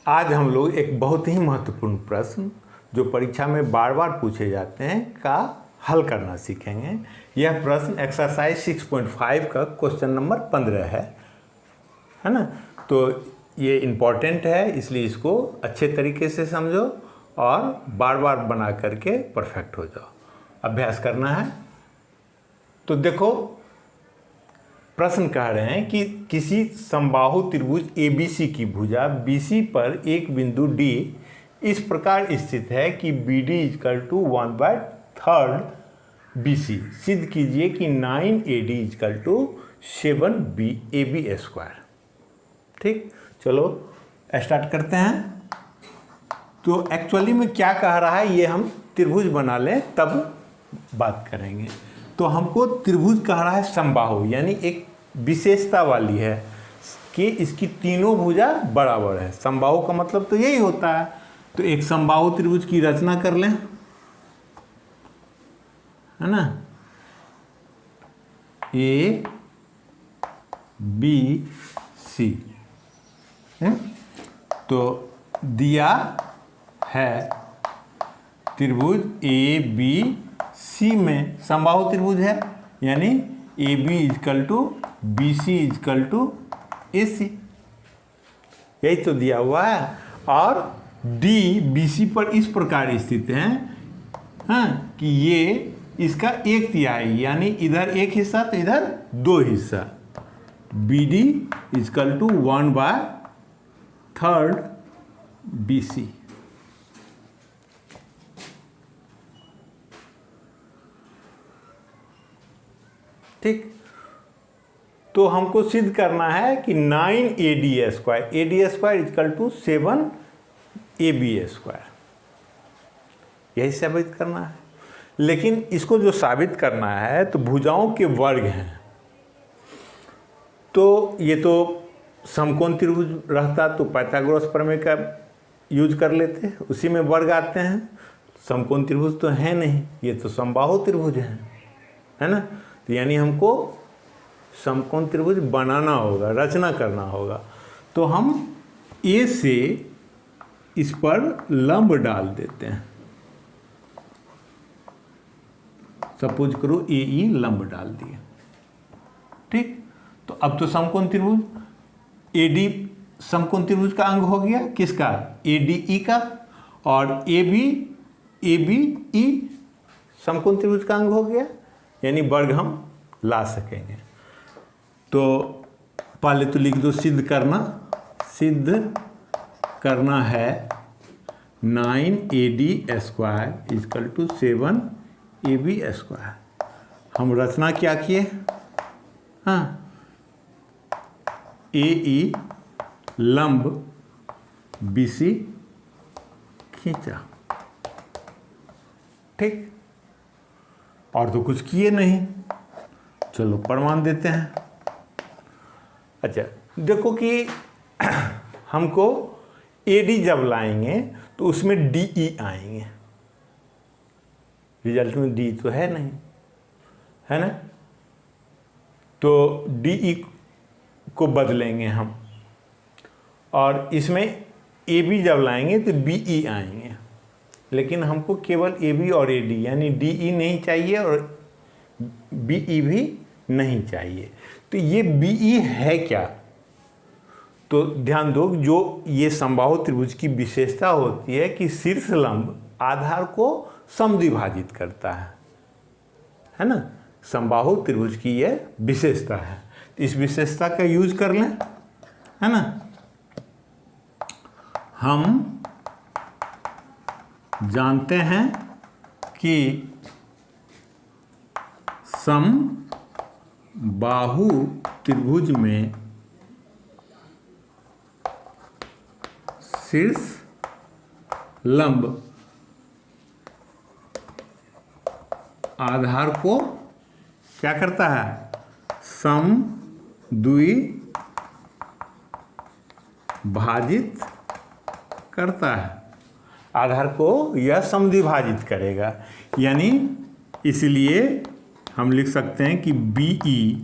आज हम लोग एक बहुत ही महत्वपूर्ण प्रश्न जो परीक्षा में बार बार पूछे जाते हैं का हल करना सीखेंगे। यह प्रश्न एक्सरसाइज 6.5 का क्वेश्चन नंबर 15 है ना। तो ये इम्पॉर्टेंट है, इसलिए इसको अच्छे तरीके से समझो और बार बार बना करके परफेक्ट हो जाओ। अभ्यास करना है। तो देखो, प्रश्न कह रहे हैं कि किसी समबाहु त्रिभुज ABC की भुजा BC पर एक बिंदु D इस प्रकार स्थित है कि BD = 1/3 BC। सिद्ध कीजिए कि 9AD = 7AB²। ठीक, चलो स्टार्ट करते हैं। तो एक्चुअली में क्या कह रहा है ये हम त्रिभुज बना लें तब बात करेंगे। तो हमको त्रिभुज कह रहा है समबाहु, यानी एक विशेषता वाली है कि इसकी तीनों भुजा बराबर है। समबाहु का मतलब तो यही होता है। तो एक समबाहु त्रिभुज की रचना कर लें, है ना। ABC तो दिया है त्रिभुज ABC में समबाहु त्रिभुज है, यानी AB = BC = AC, यही तो दिया हुआ है। और D BC पर इस प्रकार स्थित है हाँ कि ये इसका 1/3 यानी इधर एक हिस्सा तो इधर 2 हिस्सा। BD = 1/3 BC। ठीक, तो हमको सिद्ध करना है कि 9AD² = 7AB², यही साबित करना है। लेकिन इसको जो साबित करना है तो भुजाओं के वर्ग हैं। तो ये तो समकोण त्रिभुज रहता तो पाइथागोरस प्रमेय का यूज कर लेते, उसी में वर्ग आते हैं। समकोण त्रिभुज तो है नहीं, ये तो समबाहु त्रिभुज है ना। तो यानी हमको समकोण त्रिभुज बनाना होगा, रचना करना होगा। तो हम A से इस पर लंब डाल देते हैं। सपोज करो AE लंब डाल दिए। ठीक, तो अब तो समकोण त्रिभुज AD समकोण त्रिभुज का अंग हो गया, किसका? ADE का। और ABE समकोण त्रिभुज का अंग हो गया, यानी वर्ग हम ला सकेंगे। तो पहले तो लिख दो सिद्ध करना है 9AD² = 7AB²। हम रचना क्या किए? हाँ, AE लंब BC खींचा। ठीक, और तो कुछ किए नहीं। चलो प्रमाण देते हैं। अच्छा, देखो कि हमको AD जब लाएंगे तो उसमें DE आएंगे। रिजल्ट में D तो है नहीं, है ना। तो DE को बदलेंगे हम, और इसमें AB जब लाएंगे तो BE आएंगे। लेकिन हमको केवल AB और AD यानी DE नहीं चाहिए और BE भी नहीं चाहिए। तो ये BE है क्या? तो ध्यान दो, जो ये समबाहु त्रिभुज की विशेषता होती है कि शीर्ष लंब आधार को समद्विभाजित करता है ना। समबाहु त्रिभुज की यह विशेषता है। तो इस विशेषता का यूज कर लें, है ना। हम जानते हैं कि समबाहु त्रिभुज में शीर्ष लंब आधार को क्या करता है? समद्विभाजित करता है। आधार को यह समद्विभाजित करेगा, यानी इसलिए हम लिख सकते हैं कि BE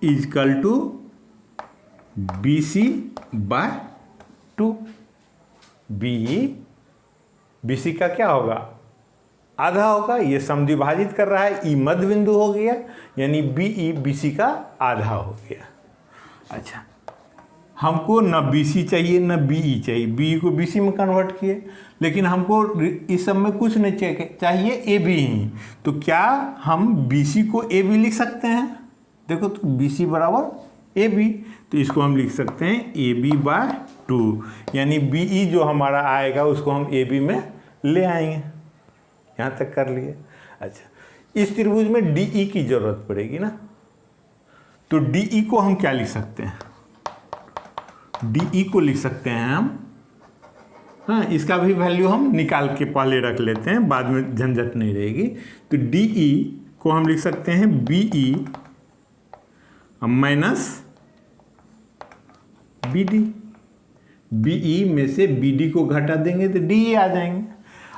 = BC/2। बी सी का क्या होगा, आधा होगा। ये समद्विभाजित कर रहा है, ई मध्य बिंदु हो गया, यानी बी सी का आधा हो गया। अच्छा, हमको न बी सी चाहिए न बी चाहिए, बी को बी सी में कन्वर्ट किए, लेकिन हमको इस सब में कुछ नहीं चाहिए, ए बी ही। तो क्या हम बी सी को ए बी लिख सकते हैं? देखो तो बी सी बराबर ए बी, तो इसको हम लिख सकते हैं ए बी बाय 2, यानी बी ई जो हमारा आएगा उसको हम ए बी में ले आएंगे। यहाँ तक कर लिए। अच्छा, इस त्रिभुज में डी ई की जरूरत पड़ेगी ना, तो डी ई को हम क्या लिख सकते हैं? डी ई को लिख सकते हैं हम, हाँ, इसका भी वैल्यू हम निकाल के पहले रख लेते हैं, बाद में झंझट नहीं रहेगी। तो डी ई को हम लिख सकते हैं B E minus B D. B E में से बी डी को घटा देंगे तो डी ई आ जाएंगे।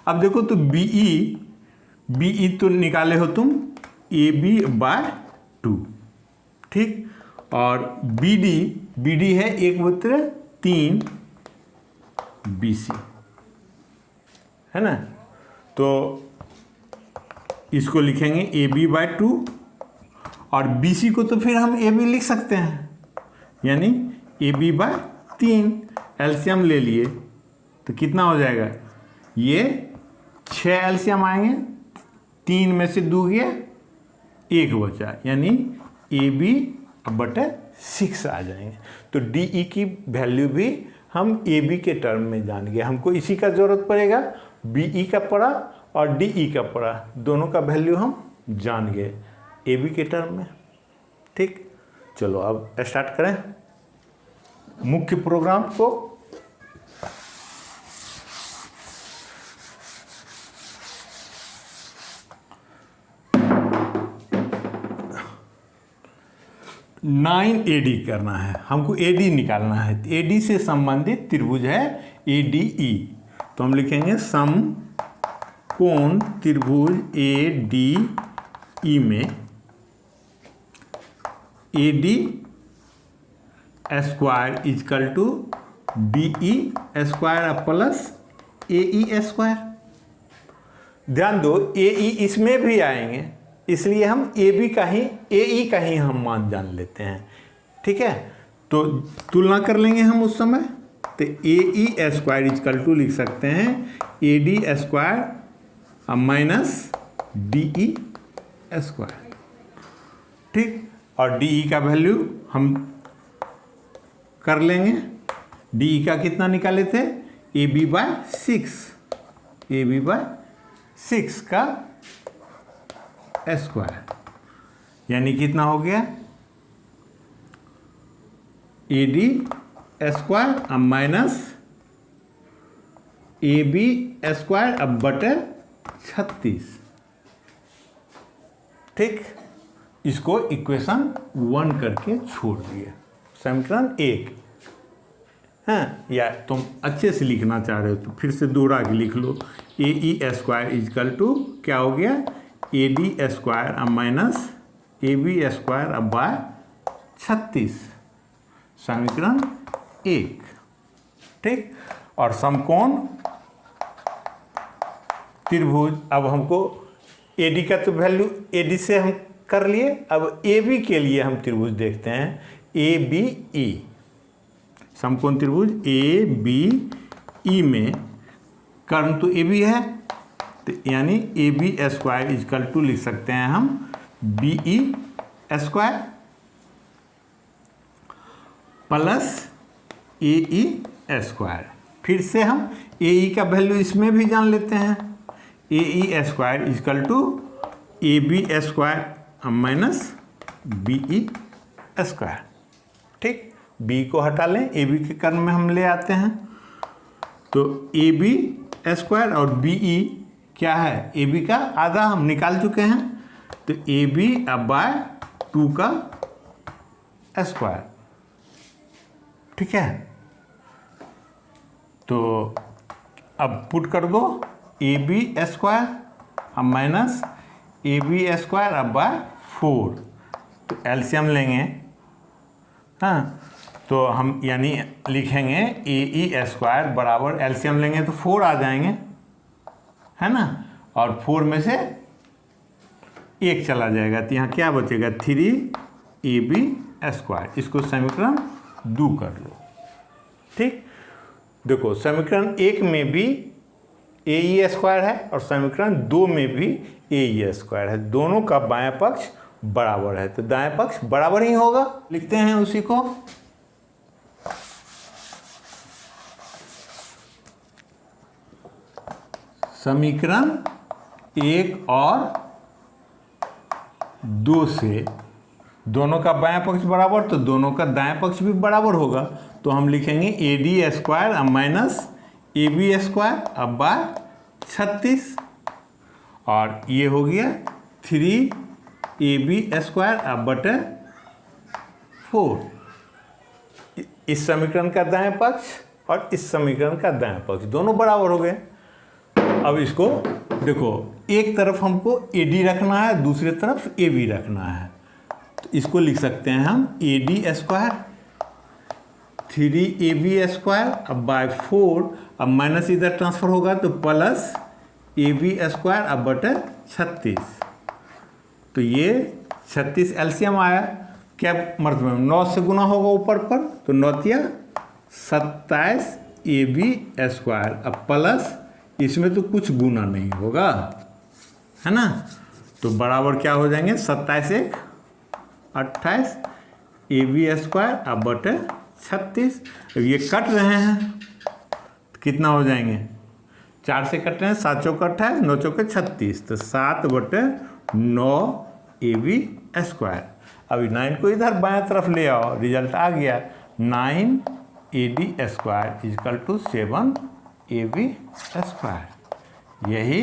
अब देखो तो बी ई तो निकाले हो तुम ए बी बाय 2, ठीक, और बी डी है 1/3 बी सी, है ना। तो इसको लिखेंगे ए बी बाय 2, और बी सी को तो फिर हम ए बी लिख सकते हैं, यानी ए बी बाय 3। एलसीएम ले लिए तो कितना हो जाएगा, ये 6 एलसीएम आएंगे, 3 में से 2 गया, 1 बचा, यानी ए बी बटे 6 आ जाएंगे। तो डी ई की वैल्यू भी हम ए बी के टर्म में जान गए। हमको इसी का जरूरत पड़ेगा, बी ई का पड़ा और डी ई का पड़ा, दोनों का वैल्यू हम जान गए ए बी के टर्म में। ठीक, चलो अब स्टार्ट करें मुख्य प्रोग्राम को। नाइन ए डी करना है हमको, ए डी निकालना है। ए डी से संबंधित त्रिभुज है ए डी ई, तो हम लिखेंगे समकोण त्रिभुज ए डी ई में A D square equal to D E square plus A E square. ध्यान दो, ए ई इसमें भी आएंगे, इसलिए हम ए बी का ही ए ई का ही हम मान जान लेते हैं। ठीक है, तो तुलना कर लेंगे हम उस समय, तो ए ई स्क्वायर इजकल टू लिख सकते हैं ए D square minus D E square. ठीक, और डी ई का वैल्यू हम कर लेंगे। डी ई का कितना निकाले थे, A B by 6, A B by 6 का स्क्वायर, यानी कितना हो गया, A D square minus A B square अब बटे 36। ठीक, इसको इक्वेशन 1 करके छोड़ दिए, समीकरण 1। हाँ, या तुम अच्छे से लिखना चाह रहे हो तो फिर से दोहरा के लिख लो, A E square equal to क्या हो गया, A D square minus A B square by 36, समीकरण 1। ठीक, और समकोण त्रिभुज, अब हमको ए डी का तो वैल्यू ए डी से हम कर लिए, अब ए बी के लिए हम त्रिभुज देखते हैं, ए बी ई, समकोण त्रिभुज ए बी ई में कर्ण तो ए बी है, तो यानी A B square equal to लिख सकते हैं हम B E square plus A E square. फिर से हम ए ई का वैल्यू इसमें भी जान लेते हैं, A E square equal to A B square minus B E square. ठीक, बी को हटा लें, ए बी के कर्ण में हम ले आते हैं, तो ए बी स्क्वायर और बी ई क्या है, ए बी का आधा हम निकाल चुके हैं, तो ए बी बाय 2 का स्क्वायर। ठीक है, तो अब पुट कर दो A B square minus A B square by 4, तो एलसीएम लेंगे। हाँ, तो हम यानी लिखेंगे ए ई स्क्वायर बराबर एलसीएम लेंगे तो 4 आ जाएंगे, है ना, और 4 में से 1 चला जाएगा तो यहाँ क्या बचेगा 3ab स्क्वायर। इसको समीकरण 2 कर लो। ठीक, देखो समीकरण 1 में भी ए ई स्क्वायर है और समीकरण 2 में भी ए ई स्क्वायर है, दोनों का बायां पक्ष बराबर है तो दाएं पक्ष बराबर ही होगा। लिखते हैं उसी को। समीकरण 1 और 2 से दोनों का बायां पक्ष बराबर तो दोनों का दाएं पक्ष भी बराबर होगा, तो हम लिखेंगे ए डी स्क्वायर अब माइनस ए बी स्क्वायर अब बाय 36 और ये हो गया 3ab स्क्वायर अब बटे 4। इस समीकरण का दाएं पक्ष और इस समीकरण का दाएं पक्ष दोनों बराबर हो गए। अब इसको देखो, एक तरफ हमको ए डी रखना है, दूसरी तरफ ए बी रखना है, तो इसको लिख सकते हैं हम ए डी स्क्वायर 3ab स्क्वायर अब बाय 4, अब माइनस इधर ट्रांसफर होगा तो प्लस ए बी स्क्वायर अब बटे 36। तो ये 36 एलसीएम आया, क्या मतलब 9 से गुना होगा ऊपर पर तो 9 तिया 27 ए बी स्क्वायर अब प्लस इसमें तो कुछ गुना नहीं होगा, है ना, तो बराबर क्या हो जाएंगे 27 1 28 ए बी स्क्वायर अब बटे 36। अब ये कट रहे हैं तो कितना हो जाएंगे, 4 से कट रहे हैं, 7 चौक 28 9 चौक 36 तो 7 बटे 9 ए बी स्क्वायर। अभी 9 को इधर बाएं तरफ ले आओ, रिजल्ट आ गया 9 A D square equal to 7 A B square. यही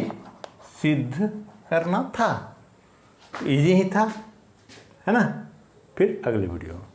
सिद्ध करना था, इजी ही था, है ना। फिर अगले वीडियो में।